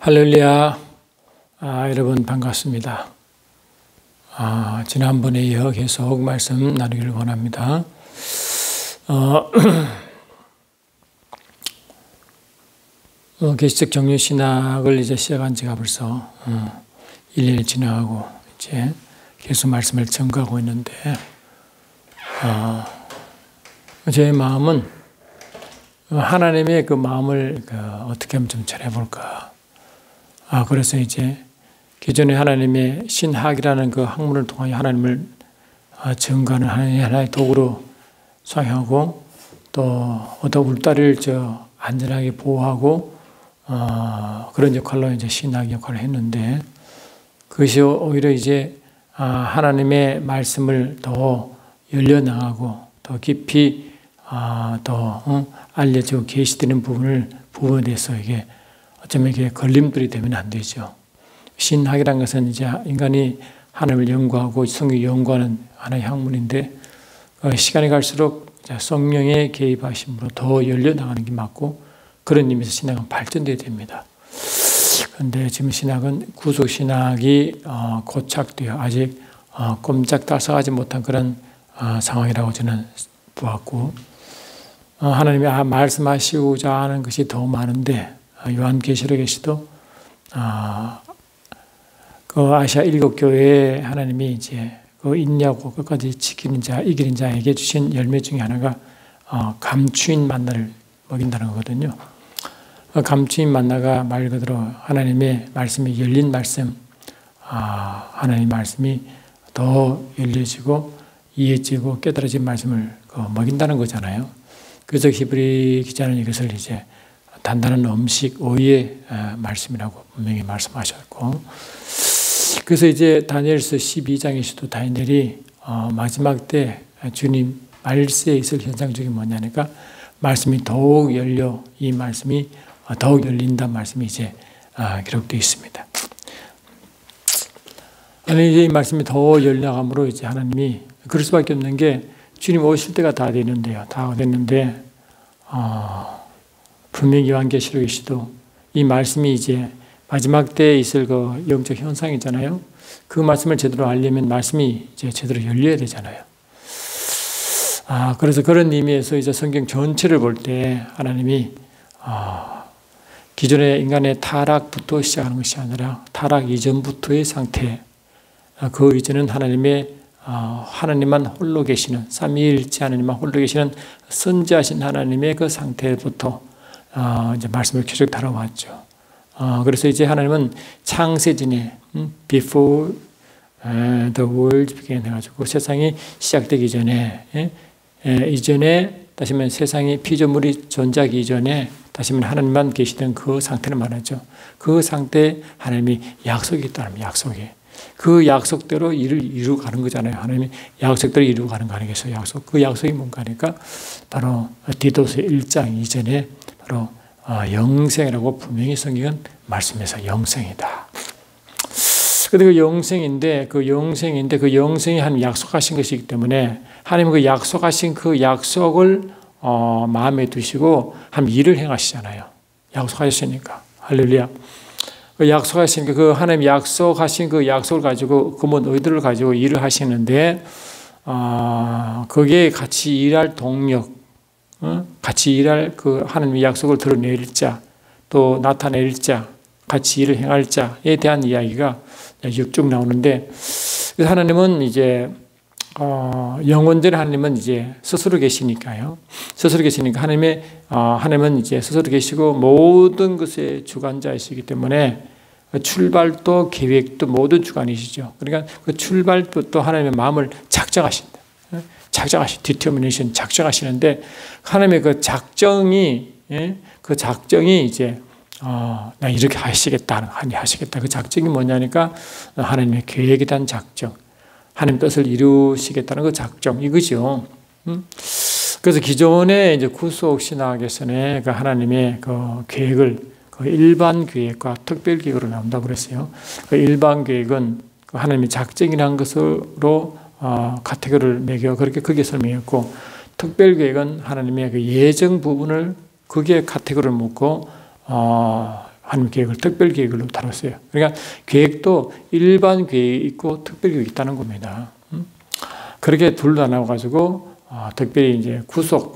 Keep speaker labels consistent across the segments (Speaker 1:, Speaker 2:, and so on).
Speaker 1: 할렐루야. 여러분 반갑습니다. 지난번에 이어 계속 말씀 나누기를 원합니다. 계시적 정류신학을 이제 시작한 지가 벌써 1년이 지나가고 이제 계속 말씀을 전가하고 있는데 제 마음은 하나님의 그 마음을 어떻게 하면 좀 전해볼까. 그래서 이제 기존에 하나님의 신학이라는 그 학문을 통하여 하나님을 증거하는 하나의 도구로 사용하고 또 어떤 울타리를 안전하게 보호하고 그런 역할로 이제 신학 역할을 했는데 그것이 오히려 이제 하나님의 말씀을 더 열려나가고 더 깊이 더 알려지고 계시되는 부분에 대해서 이게 어쩌면 이게 걸림돌이 되면 안 되죠. 신학이라는 것은 이제 인간이 하나님을 연구하고 성경을 연구하는 하나의 학문인데 시간이 갈수록 성령의 개입하심으로 더 열려나가는 게 맞고 그런 의미에서 신학은 발전돼야 됩니다. 그런데 지금 신학은 구속신학이 고착되어 아직 꼼짝달싹하지 못한 그런 상황이라고 저는 보았고 하나님이 말씀하시고자 하는 것이 더 많은데 요한계시록에서도 그 아시아 7교회에 하나님이 이제 그 인내하고 끝까지 지키는 자, 이기는 자에게 주신 열매 중에 하나가 감추인 만나를 먹인다는 거거든요. 감추인 만나가 말 그대로 하나님의 말씀이 열린 말씀, 하나님의 말씀이 더 열려지고 이해지고 깨달아진 말씀을 먹인다는 거잖아요. 그래서 히브리 기자는 이것을 이제 단단한 음식, 의의 말씀이라고 분명히 말씀하셨고 그래서 이제 다니엘서 12장에서도 다니엘이 마지막 때 주님 말세에 있을 현상 중에 뭐냐니까 말씀이 더욱 열려 이 말씀이 더욱 열린다는 말씀이 이제 기록되어 있습니다. 아니 이제 이 말씀이 더 열려감으로 이제 하나님이 그럴 수밖에 없는 게 주님 오실 때가 다 됐는데요. 다 됐는데 분명히 요한계시록에서도 이 말씀이 이제 마지막 때에 있을 그 영적 현상이잖아요. 그 말씀을 제대로 알려면 말씀이 이제 제대로 열려야 되잖아요. 그래서 그런 의미에서 이제 성경 전체를 볼 때 하나님이 기존의 인간의 타락부터 시작하는 것이 아니라 타락 이전부터의 상태, 그 이전은 하나님만 홀로 계시는 삼위일체 하나님만 홀로 계시는 선지하신 하나님의 그 상태부터 이제 말씀을 계속 다뤄왔죠. 그래서 이제 하나님은 창세전에 before the world began 해가지고 세상이 시작되기 전에 이전에 다시 말하면 세상이 피조물이 존재하기 이전에 다시 말하면 하나님만 계시던 그 상태를 말하죠. 그 상태에 하나님이 약속이 있다는 약속이. 그 약속대로 일을 이루고 가는 거잖아요. 하나님이 약속대로 이루고 가는 거 아니겠어요? 약속. 그 약속이 뭔가 하니까 바로 디도서 1장 이전에 바로 영생이라고 분명히 성경은 말씀해서 영생이다. 근데 그 영생인데 그 영생이 하나님 약속하신 것이기 때문에 하나님은 그 약속하신 그 약속을 마음에 두시고 하나님 일을 행하시잖아요. 약속하셨으니까. 할렐루야. 그 약속하신 그 하나님 약속하신 그 약속을 가지고 그분 의도를 가지고 일을 하시는데 거기에 같이 일할 동력, 같이 일할 그 하나님의 약속을 드러낼 자, 또 나타낼 자, 같이 일을 행할 자에 대한 이야기가 쭉 나오는데 하나님은 이제 영원전 하나님은 이제 스스로 계시니까요. 스스로 계시니까 하나님은 이제 스스로 계시고 모든 것의 주관자이시기 때문에 출발도 계획도 모든 주관이시죠. 그러니까 그 출발부터 하나님의 마음을 작정하신다. determination 작정하시는데 하나님의 그 작정이 이제 나 이렇게 하시겠다. 그 작정이 뭐냐니까 하나님의 계획에 대한 작정. 하나님 뜻을 이루시겠다는 그 작정 이거죠. 그래서 기존의 이제 구속 신학에서는 그 하나님의 그 계획을 그 일반 계획과 특별 계획으로 나온다고 그랬어요. 그 일반 계획은 그 하나님의 작정이라는 것으로 카테고리를 매겨 그렇게 크게 설명했고 특별 계획은 하나님의 그 예정 부분을 그게 카테고리를 묶고 하나님 계획을 특별 계획으로 다뤘어요. 그러니까 계획도 일반 계획이 있고 특별 계획이 있다는 겁니다. 그렇게 둘로 나눠가지고 특별히 이제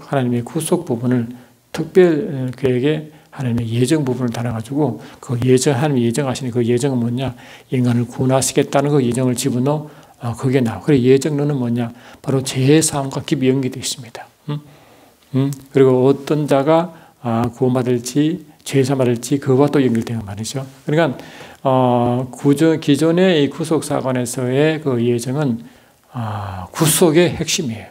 Speaker 1: 하나님의 구속 부분을 특별 계획에 하나님의 예정 부분을 달아가지고 그 하나님이 예정하시는 그 예정은 뭐냐? 인간을 구원하시겠다는 그 예정을 집어넣어 그게 나와. 그래 예정론은 뭐냐? 바로 제사함과 깊이 연계되어 있습니다. 그리고 어떤 자가 구원받을지 죄사받을지 그와 또 연결되는 말이죠. 그러니까 기존의 이 구속 사건에서의 그 예정은 구속의 핵심이에요.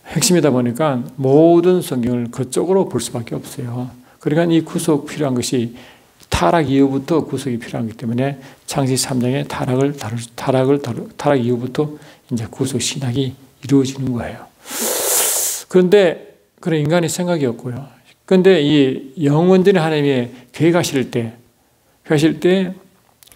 Speaker 1: 핵심이다 보니까 모든 성경을 그쪽으로 볼 수밖에 없어요. 그러니까 이 구속 필요한 것이 타락 이후부터 구속이 필요하기 때문에 창세기 3장에 타락 이후부터 이제 구속 신학이 이루어지는 거예요. 그런데 그런 인간의 생각이 없고요. 그런데 이 영원전에 하나님의 계획하실 때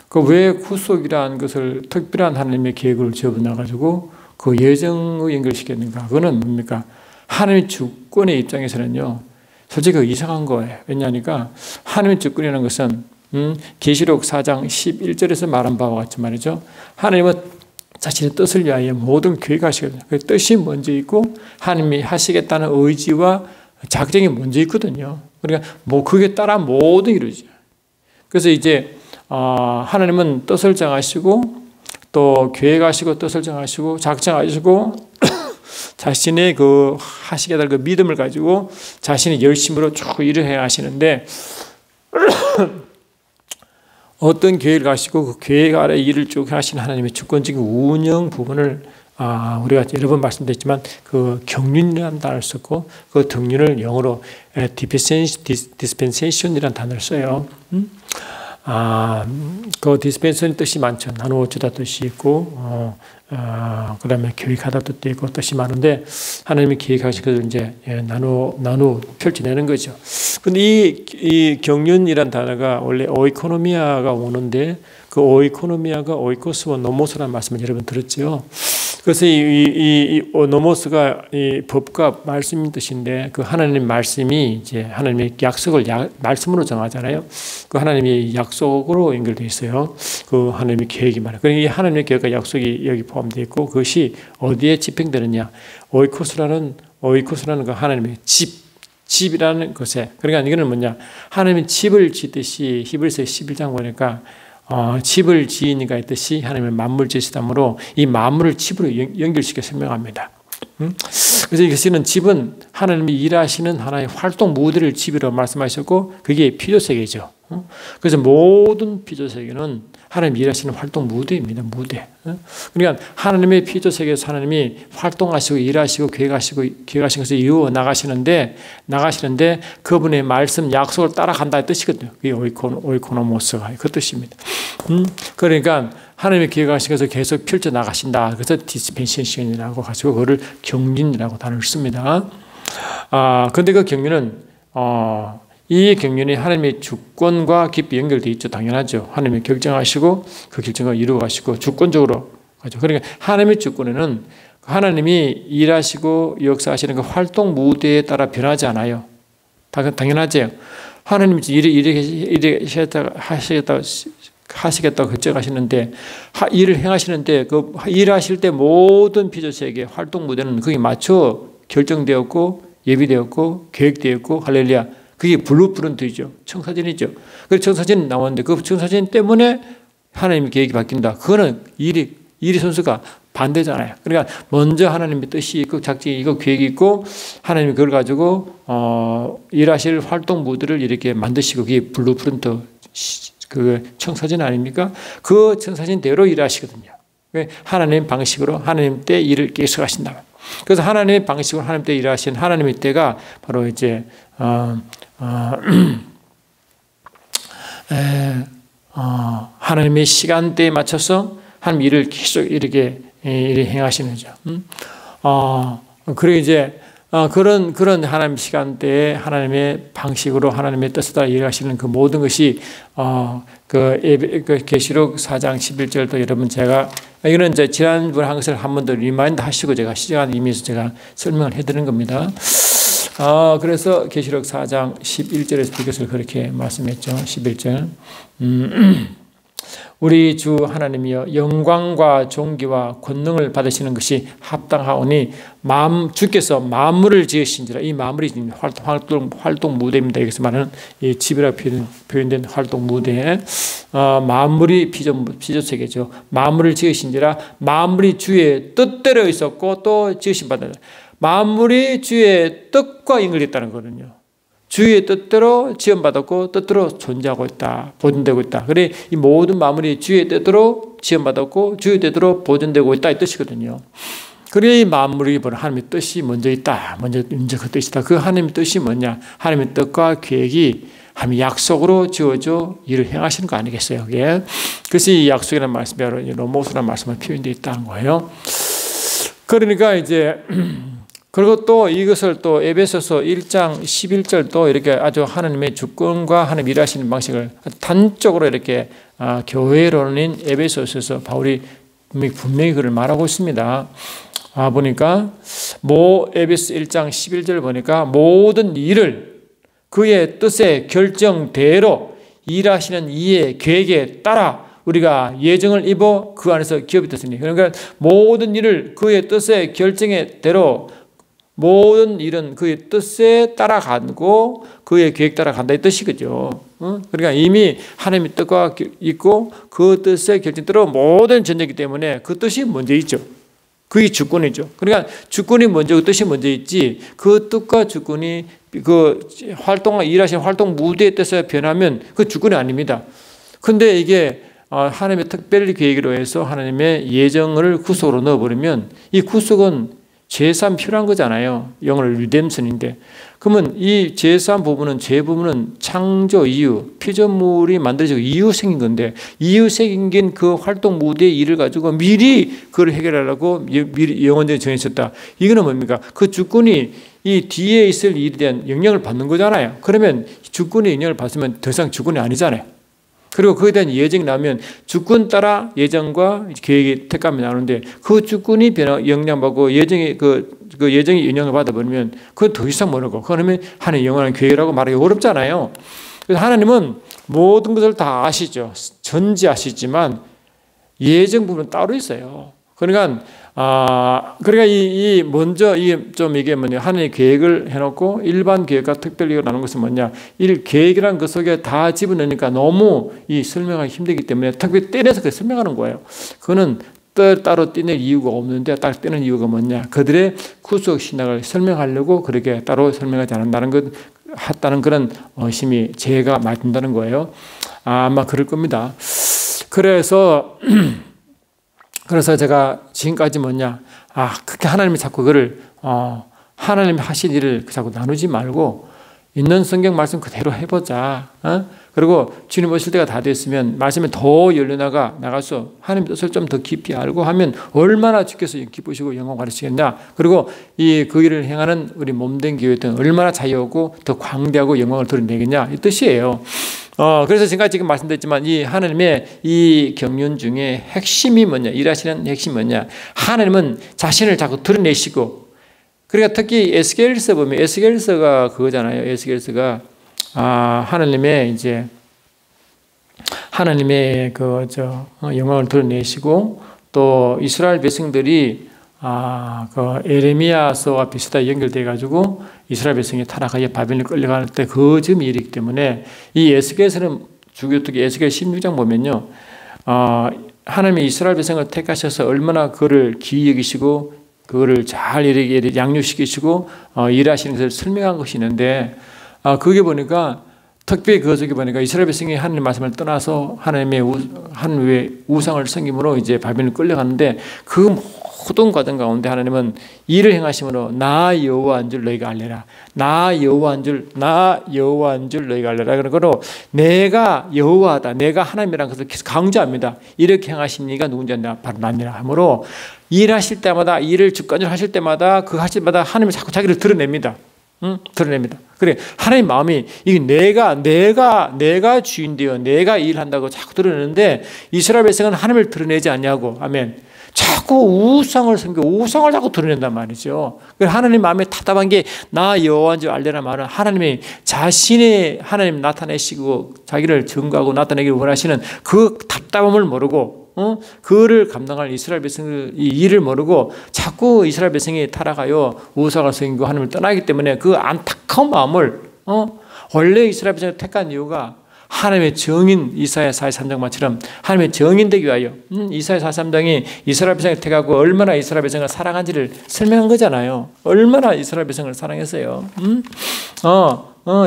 Speaker 1: 그 왜 구속이라는 것을 특별한 하나님의 계획을 접어놔가지고 그 예정을 연결시켰는가? 그거는 뭡니까? 하나님의 주권의 입장에서는요, 솔직히 이상한 거예요. 왜냐하니까 하나님의 주권이라는 것은 계시록 4장 11절에서 말한 바와 같이 말이죠. 하나님은 자신의 뜻을 위하여 모든 계획하시거든요. 그 뜻이 먼저 있고 하나님이 하시겠다는 의지와 작정이 먼저 있거든요. 그러니까 그게 따라 모든 이루어져요. 그래서 이제 하나님은 뜻을 정하시고 또 계획하시고 뜻을 정하시고 작정하시고 자신의 그 하시게 될 그 믿음을 가지고 자신의 열심으로 쭉 일을 해 하시는데 어떤 계획을 가시고 그 계획 아래 일을 쭉 하시는 하나님의 주권적인 운영 부분을 우리가 여러 번 말씀드렸지만 그 경륜이라는 단어를 썼고 그 경륜을 영어로 dispensation이라는 단어를 써요. 그 디스펜서는 뜻이 많죠. 나누어 주다 뜻이 있고, 그 다음에 계획하다 뜻도 있고 뜻이 많은데, 하나님이 계획하신 것을 이제 나누어 펼쳐내는 거죠. 근데 이 경륜이란 단어가 원래 오이코노미아가 오는데, 그 오이코노미아가 오이코스와 노모스라는 말씀을 여러분 들었죠. 그래서 이 노모스가 이 법과 말씀인 뜻인데 그 하나님 말씀이 이제 하나님의 약속을 말씀으로 정하잖아요. 그 하나님의 약속으로 연결되어 있어요. 그 하나님의 계획이 말이에요. 그러니까 이 하나님의 계획과 약속이 여기 포함되어 있고 그것이 어디에 집행되느냐? 오이코스라는 그 하나님의 집이라는 것에 그러니까 이거는 뭐냐? 하나님이 집을 짓듯이 히브리서 11장 보니까 집을 지으니까 했듯이 하나님의 만물 지으시다므로 이 만물을 집으로 연결시켜 설명합니다. 그래서 이것은 집은 하나님이 일하시는 하나의 활동 무대를 집이라고 말씀하셨고 그게 피조세계죠. 그래서 모든 피조세계는 하나님이 일하시는 활동 무대입니다. 무대. 그러니까 하나님의 피조세계에서 하나님이 활동하시고 일하시고 계획하신 것을 이루어 나가시는데 그분의 말씀 약속을 따라간다는 뜻이거든요. 그게 오이코노모스가 그 뜻입니다. 그러니까 하나님의 계획하신 것을 계속 펼쳐 나가신다. 그래서 디스펜세이션이라고 가지고 그거를 경륜이라고 단어를 씁니다. 근데 그 경륜은 이 경륜이 하나님의 주권과 깊이 연결되어 있죠. 당연하죠. 하나님이 결정하시고 그 결정을 이루어 가시고 주권적으로 가죠. 그러니까 하나님의 주권에는 하나님이 일하시고 역사하시는 그 활동 무대에 따라 변하지 않아요. 당연하죠. 하나님이 일을 하시겠다고 결정하시는데 일을 행하시는데 그 일하실 때 모든 피조세계 활동 무대는 거기에 맞춰 결정되었고 예비되었고 계획되었고 할렐루야. 그게 블루프린트이죠. 청사진이죠. 그래서 청사진 나왔는데 그 청사진 때문에 하나님의 계획이 바뀐다. 그거는 일이 선수가 반대잖아요. 그러니까 먼저 하나님의 뜻이 있고 작정이 있고 계획이 있고 하나님이 그걸 가지고 일하실 활동 무드를 이렇게 만드시고 그게 블루프린트 그 청사진 아닙니까? 그 청사진대로 일하시거든요. 하나님 방식으로 하나님 때 일을 계속하신다. 그래서 하나님의 방식으로 하나님 때 일하신 하나님의 때가 바로 이제 하나님의 시간대에 맞춰서 하나님 일을 계속 이렇게 행하시는 거죠. 그리고 이제 그런 하나님 시간대에 하나님의 방식으로 하나님의 뜻을 따라 일하시는 그 모든 것이 그 계시록 4장 11절도 여러분 제가 이거는 이제 지난번에 한 것을 한 번 더 리마인드 하시고 제가 시간 의미에서 제가 설명을 해드리는 겁니다. 그래서 계시록 4장 11절에서 이것을 그렇게 말씀했죠. 11절. 우리 주 하나님이여 영광과 존귀와 권능을 받으시는 것이 합당하오니 주께서 만물을 지으신지라. 이 만물이 활동 무대입니다. 여기서 말하는 이 집이라고 표현된 활동 무대. 만물이 피조세계죠. 만물을 지으신지라. 만물이 주의 뜻대로 있었고 또 지으신 바다. 만물이 주의 뜻과 연결됐다는 거거든요. 주의 뜻대로 지원받았고 뜻대로 존재하고 있다. 보존되고 있다. 그래 이 모든 만물이 주의 뜻대로 지원받았고 주의 뜻대로 보존되고 있다 이 뜻이거든요. 그래 이 만물이 바로 하나님의 뜻이 먼저 있다. 먼저 그 뜻이다. 그 하나님의 뜻이 뭐냐? 하나님의 뜻과 계획이 하나님의 약속으로 지어져 일을 행하시는 거 아니겠어요? 그게. 그래서 이 약속이라는 말씀이 바로 로모스라는 말씀을 표현되어 있다는 거예요. 그러니까 이제 그리고 또 이것을 또 에베소서 1장 11절도 이렇게 아주 하나님의 주권과 하나님 일하시는 방식을 단적으로 이렇게 교회론인 에베소서에서 바울이 분명히 그를 말하고 있습니다. 보니까 에베소 1장 11절 보니까 모든 일을 그의 뜻의 결정대로 일하시는 이의 계획에 따라 우리가 예정을 입어 그 안에서 기업이 됐으니 그러니까 모든 일을 그의 뜻의 결정대로 모든 일은 그의 뜻에 따라가고 그의 계획 따라간다 이 뜻이거죠. 그러니까 이미 하나님의 뜻과 있고 그 뜻의 결정대로 모든 전제이기 때문에 그 뜻이 먼저 있죠. 그게 주권이죠. 그러니까 주권이 먼저 그 뜻이 먼저 있지 그 뜻과 주권이 그 일하시는 활동 무대의 뜻에 변하면 그 주권이 아닙니다. 근데 이게 하나님의 특별 계획으로 해서 하나님의 예정을 구속으로 넣어버리면 이 구속은 제3 필요한 거잖아요. 영어로 리뎀션인데. 그러면 이 제3 부분은 죄 부분은 창조 이유, 피조물이 만들어지고 이유 생긴 건데 이유 생긴 그 활동 무대의 일을 가지고 미리 그걸 해결하려고 미리 영원전에 정했었다. 이거는 뭡니까? 그 주권이 이 뒤에 있을 일에 대한 영향을 받는 거잖아요. 그러면 주권의 영향을 받으면 더 이상 주권이 아니잖아요. 그리고 그에 대한 예정이 나면 주권 따라 예정과 계획의 택감이 나오는데 그 주권이 영향받고 예정이 그 예정이 영향을 받아버리면 그건 더 이상 모르고 그러면 하나님의 영원한 계획이라고 말하기 어렵잖아요. 그래서 하나님은 모든 것을 다 아시죠. 전지아시지만 예정 부분은 따로 있어요. 그러니까 먼저 이게 뭐냐 하나님의 계획을 해놓고 일반 계획과 특별 계획을 나누는 것은 뭐냐 계획이라는 것 속에 다 집어넣으니까 너무 설명하기 힘들기 때문에 특별히 떼내서 그렇게 설명하는 거예요. 그거는 따로 떼낼 이유가 없는데 딱 떼는 이유가 뭐냐 그들의 구속 신학을 설명하려고 그렇게 따로 설명하지 않는다는 것 했다는 그런 의심이 제가 많이 든다는 거예요. 아마 그럴 겁니다. 그래서 제가 지금까지 뭐냐 그렇게 하나님이 자꾸 그를 하나님이 하실 일을 자꾸 나누지 말고 있는 성경 말씀 그대로 해보자. 그리고 주님 오실 때가 다 됐으면 말씀에 더 열려나가서 하나님 뜻을 좀 더 깊이 알고 하면 얼마나 주께서 기쁘시고 영광 받으시겠냐. 그리고 그 일을 행하는 우리 몸된 교회들은 얼마나 자유하고 더 광대하고 영광을 드러내겠냐 이 뜻이에요. 그래서 지금 말씀드렸지만 이 하나님의 이 경륜 중에 핵심이 뭐냐 일하시는 핵심이 뭐냐 하나님은 자신을 자꾸 드러내시고 그러니까 특히 에스겔서 보면 에스겔서가 그거잖아요. 에스겔서가 하나님의 영광을 드러내시고 또 이스라엘 백성들이 에레미야서와 비슷하게 연결돼 가지고 이스라엘 백성이 타락하여 바벨론에 끌려갈 때 그 즈음 일이기 때문에 이 에스겔서는 주교특히 에스겔 16장 보면요, 하나님이 이스라엘 백성을 택하셔서 얼마나 그를 귀히 여기시고 그거를 잘 이렇게 양육시키시고 일하시는 것을 설명한 것이 있는데 그게 보니까 특별히 그 속에 보니까 이스라엘 백성이 하나님 말씀을 떠나서 하나님의 우상을 섬김으로 이제 바벨론에 끌려갔는데 그 모든 과정 가운데 하나님은 일을 행하심으로 나 여호와인 줄 너희가 알래라. 나 여호와인 줄 너희가 알래라. 그러므로 내가 여호와다. 내가 하나님이라는 것을 계속 강조합니다. 이렇게 행하신 이가 누군지 바로 나니라 하므로 일하실 때마다 일을 주관적으로 하실 때마다 하실 때마다 하나님이 자꾸 자기를 드러냅니다. 드러냅니다. 그래 하나님 마음이 이게 내가 주인되어 내가 일한다고 자꾸 드러내는데 이스라엘 백성은 하나님을 드러내지 않냐고. 아멘. 자꾸 우상을 섬기고 우상을 자꾸 드러낸단 말이죠. 하나님 마음에 답답한 게 나 여호와인 줄 알려라 말은 하나님이 자신의 하나님 나타내시고 자기를 증거하고 나타내기를 원하시는 그 답답함을 모르고 그를 감당할 이스라엘 백성들 이 일을 모르고 자꾸 이스라엘 백성이 타락하여 우상을 섬기고 하나님을 떠나기 때문에 그 안타까운 마음을 원래 이스라엘 백성을 택한 이유가 하나님의 정인 이사야 43장만처럼 하나님의 정인 되기 위하여 이사야 43장이 이스라엘 백성을 택하고 얼마나 이스라엘 백성을 사랑한지를 설명한 거잖아요. 얼마나 이스라엘 백성을 사랑했어요.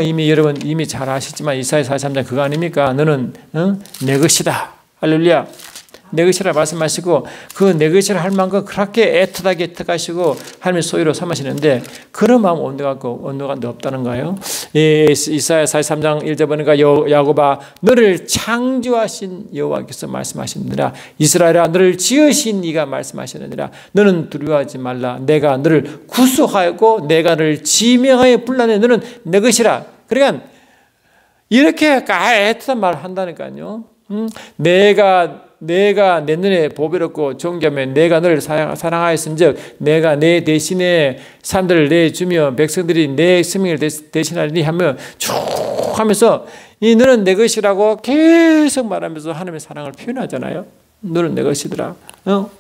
Speaker 1: 이미 여러분 이미 잘 아시지만 이사야 43장 그거 아닙니까? 너는 내 것이다. 할렐루야. 내 것이라 말씀하시고 그 내 것이라 할 만큼 그렇게 애틋하게 택하시고 하나님의 소유로 삼으시는데 그런 마음 온도가 없다는 거예요. 이사야 43장 1절 보니까 야곱아 너를 창조하신 여호와께서 말씀하시느니라. 이스라엘아 너를 지으신 이가 말씀하시느니라. 너는 두려워하지 말라. 내가 너를 구속하였고 내가 너를 지명하여 불러내 너는 내 것이라. 그러니까 이렇게 애틋한 말을 한다니까요. 내가 내 눈에 보배롭고 존귀하며 내가 너를 사랑하였은즉 내가 내 대신에 사람들을 내주며 백성들이 내 생명을 대신하리니 하며 쭉 하면서 이 너는 내 것이라고 계속 말하면서 하나님의 사랑을 표현하잖아요. 너는 내 것이더라.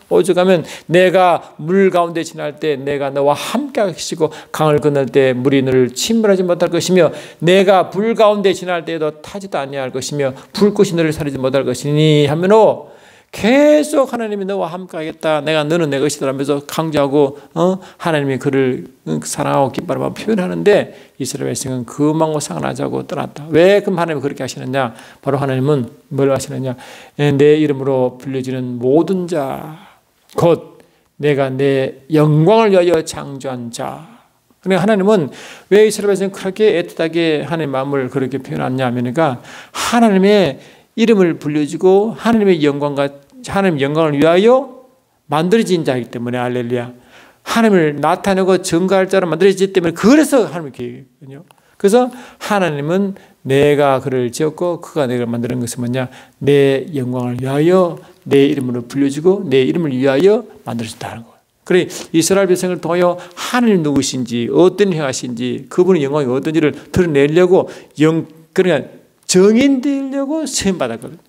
Speaker 1: 오죽하면 내가 물 가운데 지날 때 내가 너와 함께 하시고 강을 건널 때 물이 너를 침몰하지 못할 것이며 내가 불 가운데 지날 때에도 타지도 아니할 것이며 불꽃이 너를 사리지 못할 것이니 하면서 계속 하나님이 너와 함께 하겠다. 너는 내 것이다 하면서 강조하고 하나님이 그를 사랑하고 기뻐하고 표현하는데 이스라엘 백성은 그 마음과 상관하지 않고 떠났다. 왜 그럼 하나님이 그렇게 하시느냐? 바로 하나님은 뭘 하시느냐? 내 이름으로 불려지는 모든 자 곧 내가 내 영광을 위하여 창조한 자. 그러니까 하나님은 왜 이스라엘 백성은 그렇게 애틋하게 하나님의 마음을 그렇게 표현하냐 하면은 하나님의 이름을 불려주고 하나님의 영광을 위하여 만들어진 자이기 때문에 할렐루야. 하나님을 나타내고 증거할 자로 만들어지기 때문에 그래서 하나님의 계획이거든요. 그래서 하나님은 내가 그를 지었고 그가 내가 만드는 것은 뭐냐? 내 영광을 위하여 내 이름으로 불려주고 내 이름을 위하여 만들어졌다는 거예요. 그래 이스라엘 백성을 통하여 하나님 누구신지 어떤 행하신지 그분의 영광이 어떤지를 드러내려고 그러니까 정인되려고 세움받았거든요.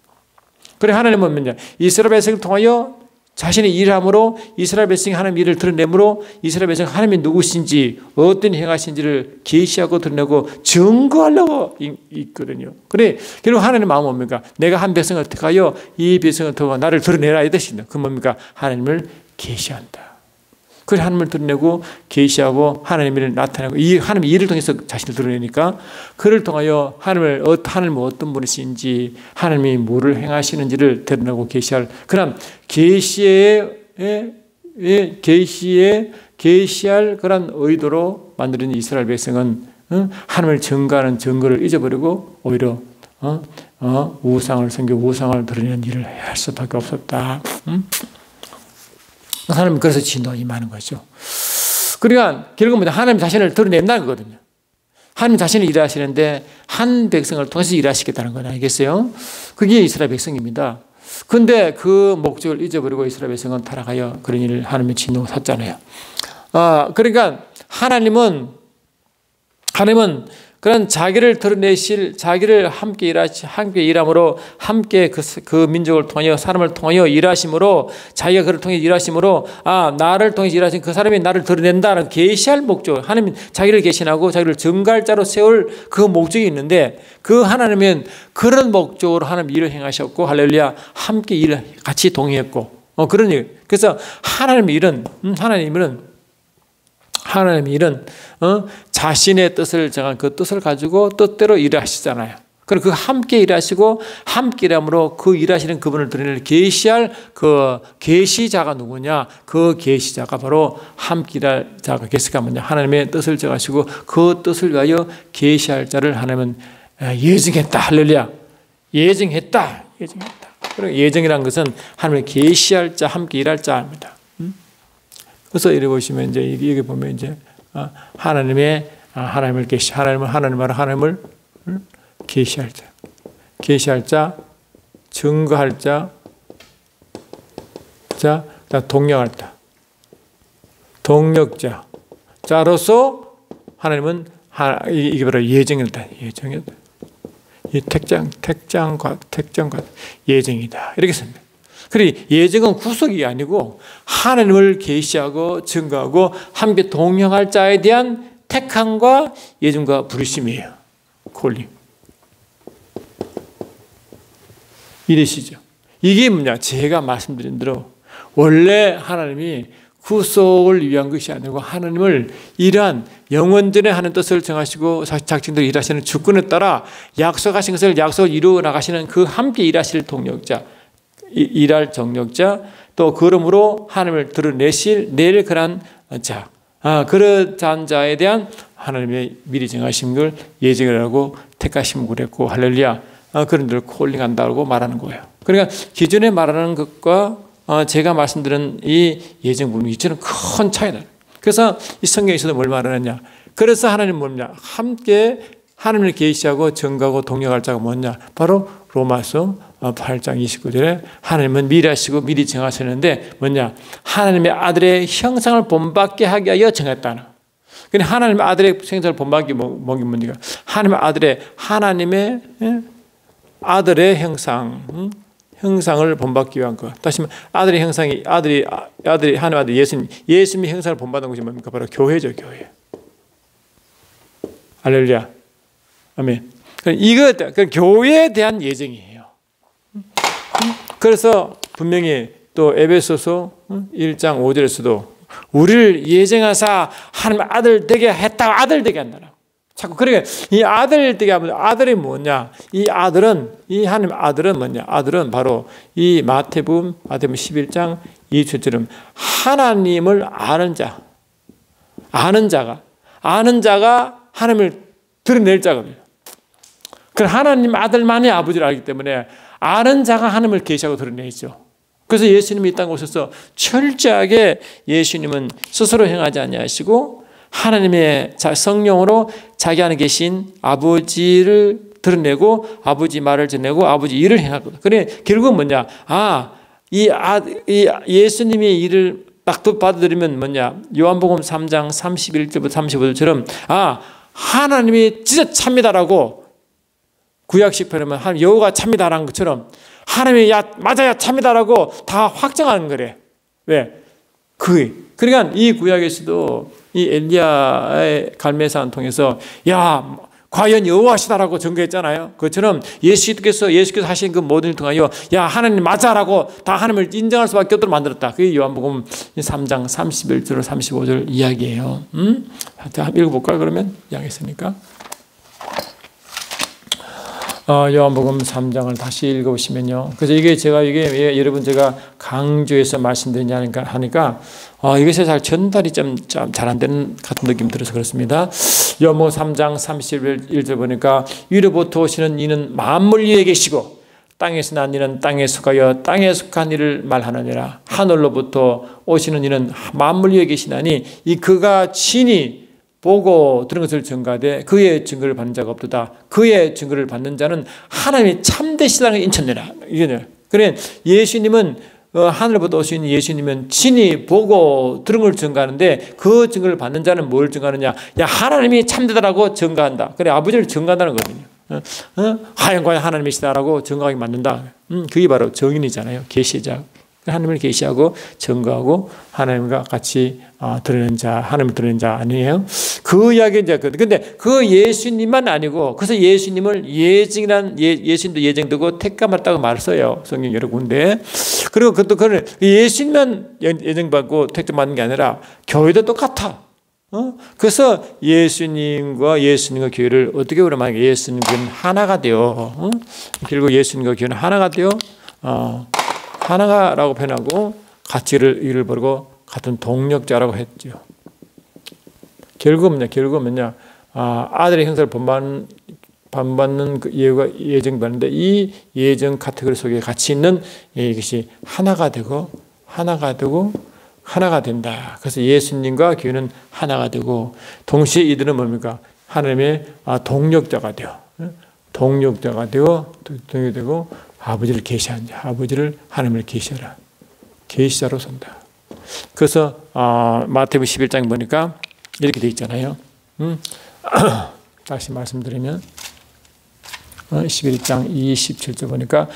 Speaker 1: 그래 하나님은 뭐냐? 이스라엘 백성을 통하여 자신의 일함으로 이스라엘 백성이 하나님 일을 드러내므로 이스라엘 백성이 하나님이 누구신지 어떤 행하신지를 계시하고 드러내고 증거하려고 있거든요. 그래 결국 하나님의 마음은 뭡니까? 내가 한 백성을 택하여 이 백성을 통하여 나를 드러내라 이 뜻입니다. 그 뭡니까? 하나님을 계시한다. 그래 하나님을 드러내고 계시하고 하나님을 나타내고 이 하나님의 일을 통해서 자신을 드러내니까 그를 통하여 하나님은 어떤 분이신지 하나님이 뭐를 행하시는지를 드러내고 계시할 그런 계시할 그런 의도로 만들어진 이스라엘 백성은 하나님을 증거하는 증거를 잊어버리고 오히려 우상을 섬기고 우상을 드러내는 일을 할 수밖에 없었다. 하나님은 그래서 진노가 임하는 거죠. 그러니까 결국은 하나님 자신을 드러낸다는 거거든요. 하나님 자신이 일하시는데 한 백성을 통해서 일하시겠다는 건 아니겠어요? 그게 이스라엘 백성입니다. 그런데 그 목적을 잊어버리고 이스라엘 백성은 타락하여 그런 일을 하나님의 진노가 샀잖아요. 그러니까 하나님은 그런 자기를 드러내실 자기를 함께 일함으로 함께 그 민족을 통하여 사람을 통하여 일하심으로 자기가 그를 통해 일하심으로 나를 통해 일하신 그 사람이 나를 드러낸다는 계시할 목적 하나님 자기를 계시하고 자기를 증거할 자로 세울 그 목적이 있는데 그 하나님은 그런 목적으로 하나님 일을 행하셨고 할렐루야 함께 일을 같이 동의했고 그런 일 그래서 하나님의 일은 자신의 뜻을 정한 그 뜻을 가지고 뜻대로 일을 하시잖아요. 그리고 그 함께 일하시고 함께 일함으로 그 일하시는 그분을 드러낼 계시할 그 계시자가 누구냐? 그 계시자가 바로 함께 일할 자가 계시가 뭐냐? 하나님의 뜻을 정하시고 그 뜻을 위하여 계시할 자를 하나님은 예정했다. 할렐루야. 예정했다. 그리고 예정이라는 것은 하나님의 계시할 자, 함께 일할 자입니다. 그래서 이래 보시면 이제 여기 보면 이제 하나님을 계시할 자, 증거할 자, 동력할 자. 동력자. 자로서 하나님은 이게 바로 예정이다. 예정이다. 이 택장과 예정이다. 이렇게 씁니다. 그리고 예정은 구속이 아니고 하나님을 계시하고 증거하고 함께 동행할 자에 대한 택함과 예정과 부르심이에요. 콜링. 이러시죠. 이게 뭐냐? 제가 말씀드린 대로 원래 하나님이 구속을 위한 것이 아니고 하나님을 이러한 영원전에 하는 뜻을 정하시고 작정대로 일하시는 주권에 따라 약속하신 것을 약속을 이루어 나가시는 그 함께 일하실 동력자, 일할 정력자, 또 그러므로 하나님을 드러내실 그런 자, 그런 자에 대한 하나님의 미리 정하신 걸 예정을 하고 택하심을 그랬고 할렐루야, 그런 데를 콜링한다고 말하는 거예요. 그러니까 기존에 말하는 것과 제가 말씀드린 이 예정 부분 이처럼 큰 차이다. 그래서 이 성경에서도 뭘 말하느냐? 그래서 하나님은 뭐냐? 함께 하나님을 계시하고 증거하고 동력할 자가 뭐냐? 바로 로마서 8장 29절에 하나님은 미리 하시고 미리 정하셨는데 뭐냐? 하나님의 아들의 형상을 본받게 하기 위하여 정했다는. 근데 하나님의 아들의 형상을 본받기 뭐게 뭡니까? 하나님의 아들의 형상을 본받기 위한 것. 다시 말하면 아들의 형상이 아들이 하나님 아들 예수님의 형상을 본받는 것이 뭡니까? 바로 교회죠, 교회. 할렐루야. 아멘. 이거 교회에 대한 예정이에요. 그래서 분명히 또 에베소서 1장 5절에서도 우리를 예정하사 하나님 아들 되게 했다고 아들 되게 한다라. 자꾸 그러니까 이 아들 되게 하면 아들이 뭐냐? 이 하나님 아들은 뭐냐? 아들은 바로 이 마태복음 11장 2절처럼 하나님을 아는 자가 하나님을 드러낼 자거든요. 그 하나님 아들만이 아버지를 알기 때문에 아는 자가 하나님을 계시하고 드러내죠. 그래서 예수님이 이 땅에 오셔서 철저하게 예수님은 스스로 행하지 아니하시고 하나님의 성령으로 자기 안에 계신 아버지를 드러내고 아버지 말을 전하고 아버지 일을 행하거든. 그래 결국은 뭐냐? 이 예수님의 일을 딱 받아들이면 뭐냐? 요한복음 3장 31절부터 35절처럼 하나님이 진짜 참이다라고 구약식 표현하면 하나님 여호와가 참이다라는 것처럼 하나님이 맞아야 참이다라고 다 확정하는 거래. 왜? 그러니까 이 구약에서도 이 엘리야의 갈매산을 통해서 과연 여호와시다라고 증거했잖아요. 그것처럼 예수께서 하신 그 모든 일을 통하여 하나님 맞아라고 다 하나님을 인정할 수밖에 없도록 만들었다. 그게 요한복음 3장 31절 35절 이야기예요. 한번 읽어볼까요? 그러면 이야기했으니까 요한복음 3장을 다시 읽어보시면요. 그래서 이게 여러분 제가 강조해서 말씀드리냐 하니까 이것이 잘 전달이 좀 잘 안 되는 같은 느낌이 들어서 그렇습니다. 요한복음 3장 31절 보니까 위로부터 오시는 이는 만물 위에 계시고 땅에서 난 이는 땅에 속하여 땅에 속한 이를 말하느니라. 하늘로부터 오시는 이는 만물 위에 계시나니 이 그가 친히 보고 들은 것을 증거하되 그의 증거를 받는 자가 없도다. 그의 증거를 받는 자는 하나님이 참되시다는 인천내라. 이거네요. 그래 예수님은 하늘부터 오신 예수님은 친히 보고 들은 걸 증거하는데 그 증거를 받는 자는 뭘 증거하느냐? 하나님이 참되다라고 증거한다. 그래 아버지를 증거한다는 거거든요. 과연 하나님이시다라고 증거하게 만든다. 그게 바로 정인이잖아요. 계시자. 하나님을 계시하고 증거하고 하나님과 같이 드러낸 자, 하나님을 드러낸 자 아니에요? 그 이야기 이제 근데 그 예수님만 아니고 그래서 예수님을 예수님도 예정되고 택감했다고 말을 써요. 성경 여러 군데. 그리고 그것도 그런 예수님만 예정받고 택감받는 게 아니라 교회도 똑같아. 그래서 예수님과 교회를 어떻게 보면 예수님과 하나가 되어 결국 예수님과 교회는 하나가 되어 하나가라고 표현하고 같이 일을 벌고 같은 동력자라고 했죠. 결국은 뭐냐? 아들의 형상을 본받는 그 예정받는데 이 예정 카테고리 속에 같이 있는 이것이 하나가 되고 하나가 된다. 그래서 예수님과 교회는 하나가 되고 동시에 이들은 뭡니까? 하나님의 동력자가 되어 아버지를 계시한 자, 아버지를 하나님을 계시하라. 계시자로 산다. 그래서 마태복음 11장 보니까 이렇게 돼 있잖아요. 다시 말씀드리면 11장 27절 보니까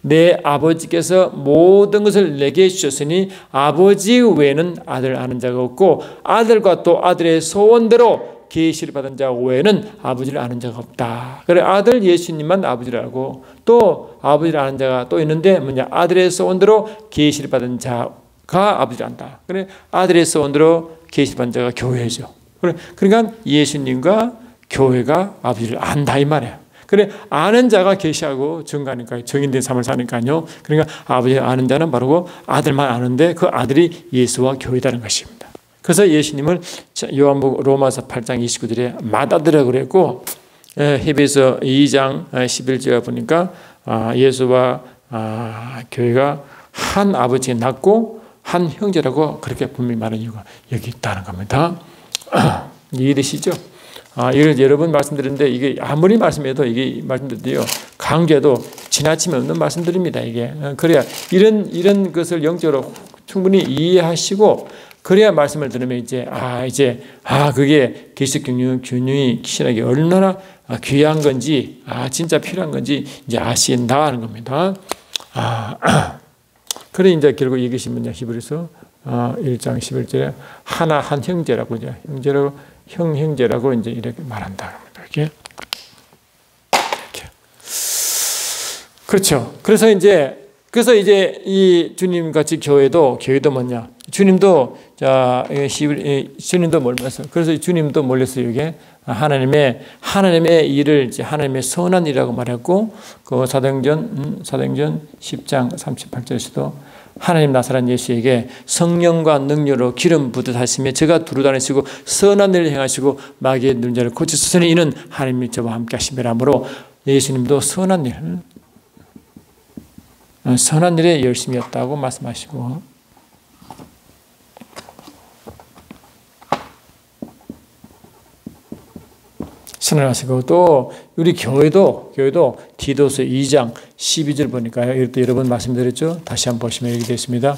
Speaker 1: 내 아버지께서 모든 것을 내게 주셨으니 아버지 외에는 아들 아는 자가 없고 아들과 또 아들의 소원대로 계시를 받은 자 외에는 아버지를 아는 자가 없다. 그래 아들 예수님만 아버지를 알고 또 아버지를 아는 자가 또 있는데 뭐냐 아들의 소원대로 계시를 받은 자가 아버지를 안다. 그래 아들의 소원대로 계시를 받은 자가 교회죠. 그래 그러니까 예수님과 교회가 아버지를 안다 이 말이에요. 그래 아는 자가 계시하고 증거하니까 정인된 삶을 사니까요. 그러니까 아버지를 아는 자는 바로 아들만 아는데 그 아들이 예수와 교회라는 것입니다. 그래서 예수님을 요한복음 로마서 8장 29절에 맏아들이라고 그랬고 히브리서 2장 11절에 보니까 예수와 교회가 한 아버지에 낳고 한 형제라고 그렇게 분명히 말하는 이유가 여기 있다는 겁니다. 이해되시죠? 이걸 여러 번 말씀드렸는데 이게 아무리 말씀해도 이게 말씀드려요. 강조해도 지나치면 없는 말씀드립니다. 이게 그래야 이런 것을 영적으로 충분히 이해하시고 그래야 말씀을 들으면 이제 그게 계시적 균형이 신학이 얼마나 귀한 건지 진짜 필요한 건지 이제 아신다 하는 겁니다. 그래 이제 결국 이것이 뭐냐 히브리서 1장 11절에 한 형제라고 이제 형제라고 이제 이렇게 말한다. 이렇게. 그렇죠. 그래서 이제 이 주님 같이 교회도 뭐냐? 주님도 주님도 몰랐어요. 그래서 주님도 몰랐어요. 이게 하나님의 일을 이제 하나님의 선한 일이라고 말했고 그 사도행전 10장 38절에서도 하나님 나사렛 예수에게 성령과 능력으로 기름 부듯 하시며 저가 두루 다니시고 선한 일을 행하시고 마귀의 누른 자를 고치시니 이는 하나님이 저와 함께 하심이라므로 예수님도 선한 일에 열심이었다고 말씀하시고 선언하시고 또 우리 교회도 디도서 2장 12절 보니까요. 이것도 여러 번 말씀드렸죠. 다시 한번 보시면 이렇게 되어 있습니다.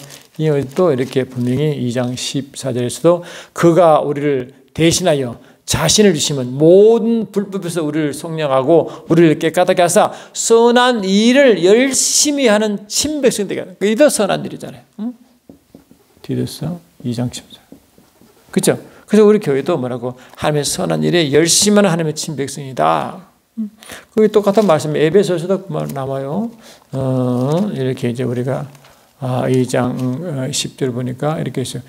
Speaker 1: 또 이렇게 분명히 2장 14절에서도 그가 우리를 대신하여 자신을 주시면 모든 불법에서 우리를 속량하고 우리를 깨끗하게 하사 선한 일을 열심히 하는 친백성 되게 하는 이도 선한 일이잖아요. 디도서 2장 14절. 그렇죠? 그래서 우리 교회도 뭐라고 하나님의 선한 일에 열심히 하는 하나님의 친백성이다. 그게 똑같은 말씀이 에베소서도 나와요. 이렇게 이제 우리가 2장 10절 보니까 이렇게 있어요.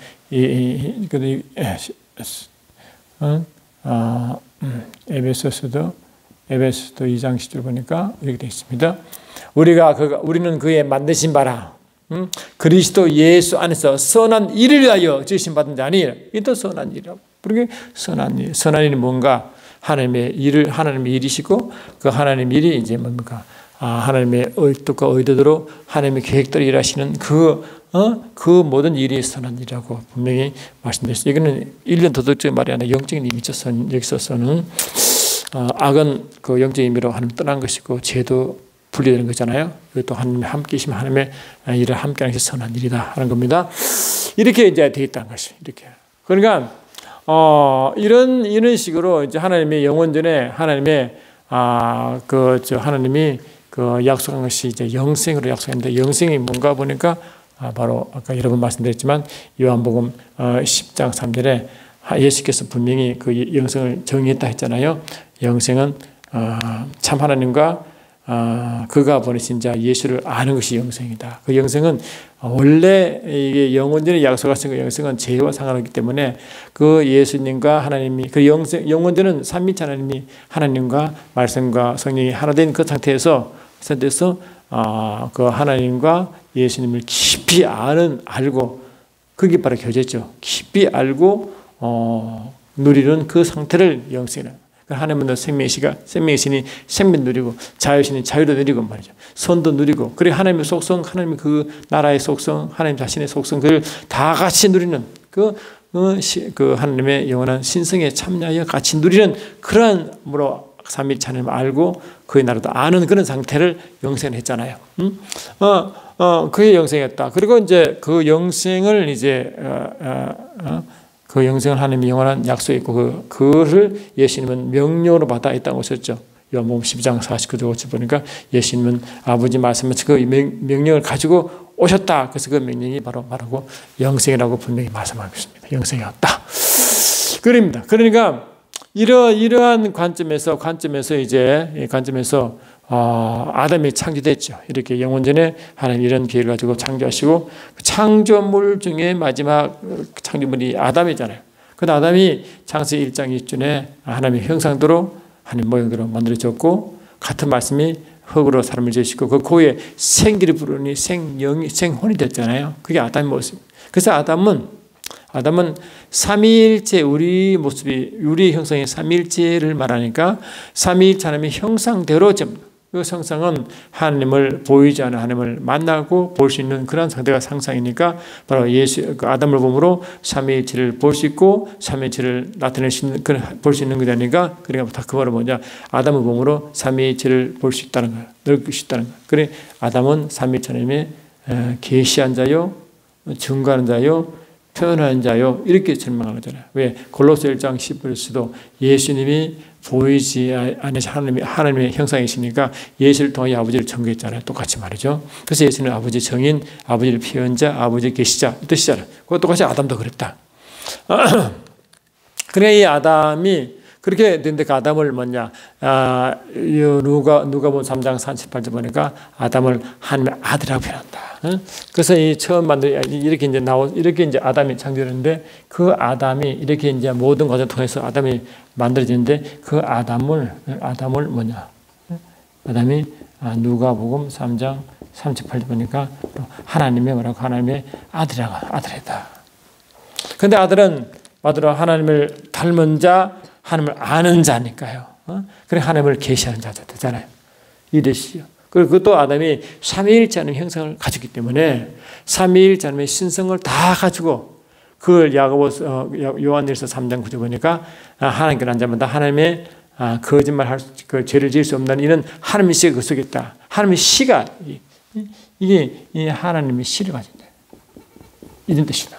Speaker 1: 에베소서도 2장 10절 보니까 이렇게 되어 있습니다. 우리는 그의 만드신 바라. 그리스도 예수 안에서 선한 일을 위하여 지으심 받은 자니 이도 선한 일이라고. 그렇게 선한 일이 뭔가 하나님의 일이시고 그 하나님의 일이 이제 뭡니까? 하나님의 뜻과 의도대로 하나님의 계획대로 일하시는 그 모든 일이 선한 일이라고 분명히 말씀드렸어요. 이거는 1년 도덕적인 말이 아니라 영적인 의미에서 여기서는 악은 그 영적인 의미로 하나님 떠난 것이고 죄도 분리되는 거잖아요. 이것도 하나님의 함께 계시면 하나님의 일을 함께하는 것이 선한 일이다 하는 겁니다. 이렇게 이제 되어 있다는 것이 이렇게. 그러니까 이런 식으로 이제 하나님의 영원전에 하나님의 하나님이 그 약속한 것이 이제 영생으로 약속했는데 영생이 뭔가 보니까 바로 아까 여러 번 말씀드렸지만 요한복음 10장 3절에 예수께서 분명히 그 영생을 정의했다 했잖아요. 영생은 참 하나님과 그가 보내신 자 예수를 아는 것이 영생이다. 그 영생은 원래 이게 영원전에 약속하신 그 영생은 죄와 상관없기 때문에 그 예수님과 하나님이 그 영원전은 삼위일체 하나님이 하나님과 말씀과 성령이 하나 된 그 상태에서 그 하나님과 예수님을 깊이 알고 그게 바로 교제죠. 깊이 알고 누리는 그 상태를 영생이라. 하나님은 생명이시니 생명 누리고 자유시니 자유도 누리고 말이죠. 선도 누리고 그리고 하나님의 속성, 하나님의 그 나라의 속성, 하나님 자신의 속성 그걸 다 같이 누리는 그 하나님의 영원한 신성에 참여하여 같이 누리는 그러한 삼위일체 하나님을 알고 그의 나라도 아는 그런 상태를 영생을 했잖아요. 그게 영생이었다. 그리고 이제 그 영생을 이제 그 영생을 하나님이 영원한 약속이 있고 그를 예수님은 명령으로 받아 있다고 하셨죠. 요한복음 12장 49절 50 보니까 예수님은 아버지 말씀하신 그 명령을 가지고 오셨다. 그래서 그 명령이 바로 말하고 영생이라고 분명히 말씀하고 있습니다. 영생이었다. 그럽니다. 그러니까 이러한 관점에서 아담이 창조됐죠. 이렇게 영원전에 하나님 이런 계획을 가지고 창조하시고 창조물 중에 마지막 창조물이 아담이잖아요. 그 아담이 창세기 1장 1절에 하나님의 형상대로 하나님 모형대로 만들어졌고 같은 말씀이 흙으로 사람을 지으시고 그 코에 생기를 부르니 생혼이 됐잖아요. 그게 아담의 모습. 그래서 아담은 삼위일체 우리 모습이 우리 형상의 삼위일체를 말하니까 삼위일체 하나님의 형상대로 그 형상은 하나님을 보이지 않는 하나님을 만나고 볼 수 있는 그런 상태가 상상이니까 바로 예수 그 아담을 보므로 삼위일체를 볼 수 있고 삼위일체를 나타낼 수 있는 볼 수 있는 거니까 그러니까 다 그 말은 뭐냐 아담을 보므로 삼위일체를 볼 수 있다는 거예요. 넓을 수 있다는 거예요. 그래 아담은 삼위일체 하나님의 계시한 자요, 증거하는 자요. 표현하는 자요 이렇게 설명하는 거잖아요. 왜 골로새 1장 10절에서도 예수님이 보이지 않으신 하나님의 형상이시니까 예수를 통해 아버지를 전거했잖아요. 똑같이 말이죠. 그래서 예수는 아버지 정인, 아버지를 표현자, 아버지 계시자 이 뜻이잖아요. 그것 똑같이 아담도 그랬다. 그래 이 아담이 그렇게 됐는데 그 아담을 뭐냐 누가복음 3장 38절 보니까 아담을 하나님의 아들이라고 표현한다. 그래서 이 처음 만들 이렇게 이제 아담이 창조되는데 그 아담이 이렇게 이제 모든 과정을 통해서 아담이 만들어지는데 그 아담을 뭐냐 아담이 누가복음 3장 38절 보니까 하나님의 뭐라고 하나님의 아들이다. 그런데 아들은 하나님을 닮은 자 하나님을 아는 자니까요. 그래 하나님을 계시하는 자도 되잖아요. 이것이요. 그리고 그것도 아담이 삼위일체 하나님의 형상을 가졌기 때문에 삼위일체 하나님의 신성을 다 가지고 그걸 요한일서 3장 9절 보니까 하나님께 난 자마다 하나님의 거짓말 그 죄를 지을 수 없는 이는 하나님의 씨가 그 속에 있다. 하나님의 씨가 이게 하나님의 씨를 가진다. 이런 뜻이다.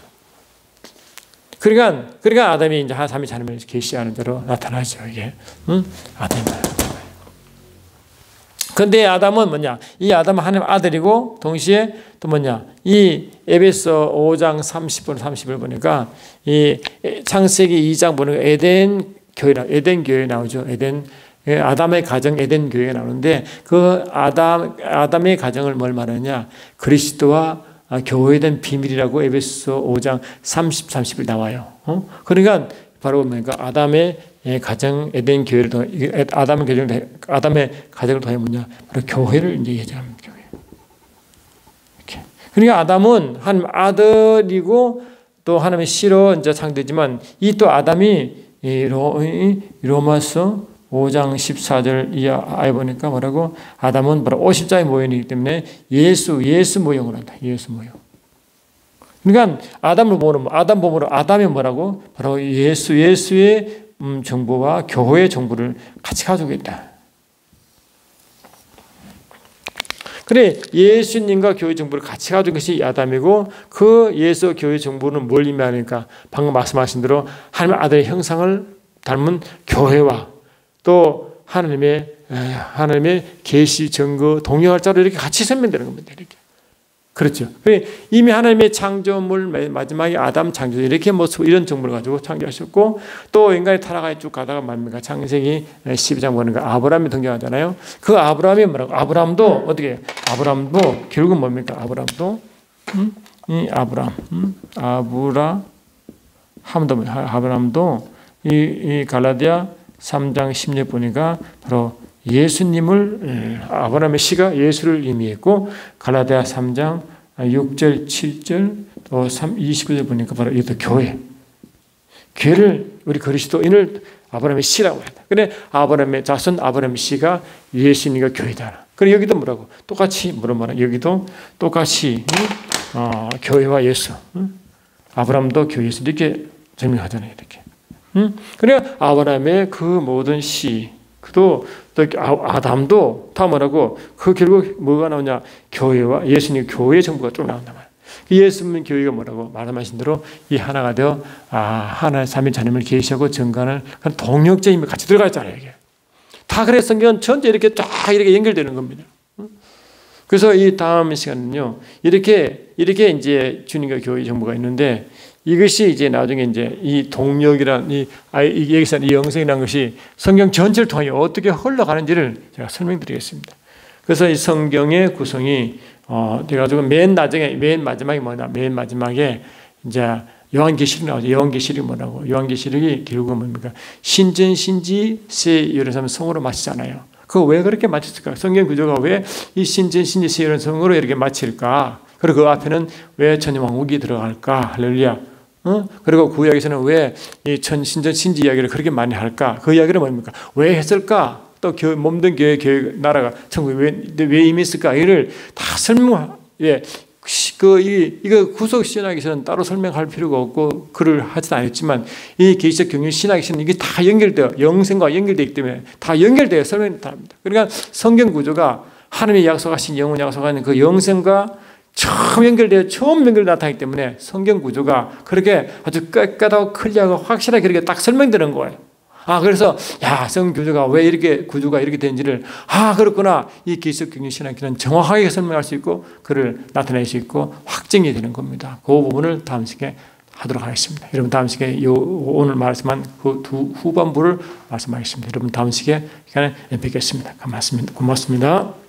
Speaker 1: 그러니까 아담이 이제 삼위일체 하나님을 계시하는 대로 나타나죠. 이게 아담이. 그런데 아담은 뭐냐? 이 아담은 하나님의 아들이고 동시에 또 뭐냐? 이 에베소 5장 30분 30을 보니까 이 창세기 2장 보니까 에덴 교회 나오죠. 아담의 가정 에덴 교회가 나오는데 그 아담의 가정을 뭘 말하냐? 그리스도와 교회에 대한 비밀이라고 에베소 5장 30, 30일 나와요. 그러니까 바로 뭡니까? 아담의 가정 에덴 교회를 통해 아담의 가정을 통해 뭐냐? 바로 교회를 이제 예정합니다. 교회. 이렇게. 그러니까 아담은 하나님 아들이고 또 하나님의 씨로 이제 창조되지만 이 또 아담이 로마서 5장 14절 이하에 보니까 뭐라고? 아담은 바로 50자의 모형이기 때문에 예수 모형을 한다. 예수 모형. 그러니까 아담 보므로 아담이 뭐라고? 바로 예수의 정보와 교회의 정보를 같이 가지고 있다. 그래 예수님과 교회 정보를 같이 가진 것이 아담이고 그 예수 교회 정보는 뭘 의미하니까 방금 말씀하신 대로 하나님의 아들의 형상을 닮은 교회와 또 하나님의 계시 증거 동의할 자로 이렇게 같이 설명되는 겁니다. 이렇게 그렇죠. 이미 하나님의 창조물 마지막에 아담 창조 이렇게 모습 이런 정보를 가지고 창조하셨고 또 인간이 타락하여 쭉 가다가 뭡니까? 창세기 12장 보니까 아브라함이 등장하잖아요. 그 아브라함이 뭐라고? 아브라함도 어떻게? 아브라함도 결국은 뭡니까? 아브라함도 아브라함도 이 갈라디아 3장 10절 보니까 바로 예수님을 아브라함의 씨가 예수를 의미했고 갈라디아 3장 6절 7절 또 20절 보니까 바로 이것도 교회를 우리 그리스도인을 아브라함의 씨라고 한다. 그래 아브라함의 자손 아브라함의 씨가 예수님과 교회다. 그래 여기도 뭐라고? 똑같이 여기도 똑같이 교회와 예수 아브라함도 교회 예수 이렇게 설명하잖아요. 이렇게. 그래 아브라함의 그 모든 씨 또 아담도 다 뭐라고? 그 결국 뭐가 나오냐? 교회와 예수님 교회의 정보가 쭉 나온단 말이에요. 예수 믿는 교회가 뭐라고? 말씀하신 대로 이 하나가 되어 하나의 삼위일체 하나님을 계시하고 정관을 동력제임이 같이 들어가 있잖아요. 이게 다 그래서 성경은 전체 이렇게 쫙 이렇게 연결되는 겁니다. 그래서 이 다음 시간은요, 이렇게 이제 주님과 교회의 정보가 있는데, 이것이 이제 나중에 이제 이 동력이란 여기서 이 영성이라는 것이 성경 전체를 통해 어떻게 흘러가는지를 제가 설명드리겠습니다. 그래서 이 성경의 구성이 돼가지고 맨 마지막에 뭐냐? 맨 마지막에 이제 요한계시록 나오죠. 요한계시록이 뭐라고? 요한계시록이 결국은 뭡니까? 신전신지 새 예루살렘 성으로 마치잖아요. 그거 왜 그렇게 마쳤을까? 성경 구조가 왜 이 신전신지 새 예루살렘 성으로 이렇게 마칠까? 그리고 그 앞에는 왜 천년왕국이 들어갈까? 할렐루야. 그리고 구약에서는 왜 이 신전신지 이야기를 그렇게 많이 할까? 그 이야기는 뭡니까? 왜 했을까? 또 몸된 교회 나라가 천국에 왜 임했을까? 이를 다 이거 구속 신학에서는 따로 설명할 필요가 없고 글을 하지도 않았지만 이 계시적 경륜 신학에서는 이게 다 연결되어 영생과 연결되기 때문에 다 연결되어 설명이 다 합니다. 그러니까 성경 구조가 하나님의 약속하신 영원 약속하는 그 영생과 처음 연결 나타나기 때문에 성경 구조가 그렇게 아주 깨끗하고 클리어하고 확실하게 그렇게 딱 설명되는 거예요. 그래서 성경 구조가 왜 이렇게 구조가 이렇게 되는지를 그렇구나. 이 계시적 경륜 신학기는 정확하게 설명할 수 있고 그를 나타낼 수 있고 확증이 되는 겁니다. 그 부분을 다음 시간에 하도록 하겠습니다. 여러분 다음 시간에 오늘 말씀한 그 두 후반부를 말씀하겠습니다. 여러분 다음 시간에 뵙겠습니다. 고맙습니다.